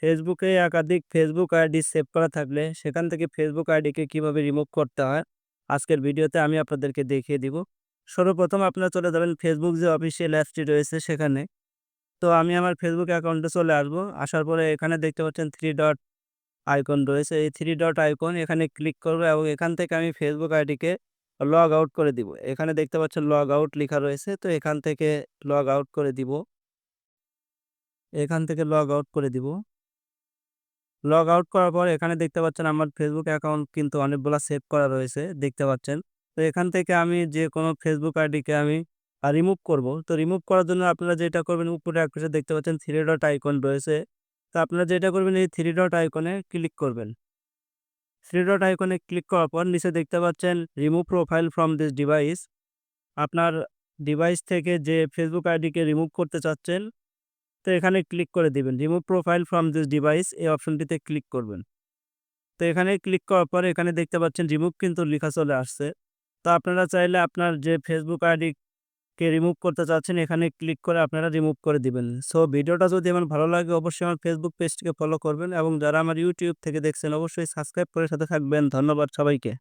ফেসবুকে একাধিক Facebook ID save করা থাকলে সেখান থেকে ফেসবুক আইডিকে কিভাবে রিমুভ করতে হয় আজকের ভিডিওতে আমি আপনাদেরকে দেখিয়ে দিব। সর্বপ্রথম আপনারা চলে যাবেন ফেসবুক যে অফিসিয়াল অ্যাপসটি রয়েছে সেখানে। তো আমি আমার ফেসবুক অ্যাকাউন্টে চলে আসবো। আসার পরে এখানে দেখতে পাচ্ছেন 3 ডট আইকন রয়েছে। এই 3 ডট আইকন এখানে ক্লিক করব এবং এখান থেকে আমি ফেসবুক আইডিকে লগ আউট করে দিব। এখানে দেখতে পাচ্ছেন লগ আউট লিখা রয়েছে। তো এখান থেকে লগ আউট করে দিব। এখান থেকে লগ আউট করে দিব। লগ আউট করার পর এখানে দেখতে পাচ্ছেন আমার ফেসবুক অ্যাকাউন্ট কিন্তু অনেকগুলা সেভ করা রয়েছে দেখতে পাচ্ছেন। তো এখান থেকে আমি যে কোনো ফেসবুক আইডিকে আমি রিমুভ করব। তো রিমুভ করার জন্য আপনারা যেটা করবেন উপরে একপাশে দেখতে পাচ্ছেন 3 ডট আইকন রয়েছে। তো আপনারা যেটা করবেন এই 3 ডট আইকনে ক্লিক করবেন। 3 ডট আইকনে ক্লিক করার পর নিচে দেখতে পাচ্ছেন remove profile from this device. আপনার ডিভাইস থেকে যে ফেসবুক আইডিকে রিমুভ করতে চাচ্ছেন তো এখানে ক্লিক করে দিবেন। Remove profile from this device এই অপশনটিতে ক্লিক করবেন। তো এখানে ক্লিক করার পরে এখানে দেখতে পাচ্ছেন রিমুভ কিন্তু লেখা চলে আসছে। তো আপনারা চাইলে আপনার যে ফেসবুক আইডিকে রিমুভ করতে চাচ্ছেন এখানে ক্লিক করে আপনারা রিমুভ করে দিবেন। সো ভিডিওটা যদি আমার ভালো লাগে অবশ্যই আমার ফেসবুক পেজটিকে ফলো করবেন এবং যারা আমার ইউটিউব থেকে দেখছেন অবশ্যই সাবস্ক্রাইব করে সাথে থাকবেন। ধন্যবাদ সবাইকে।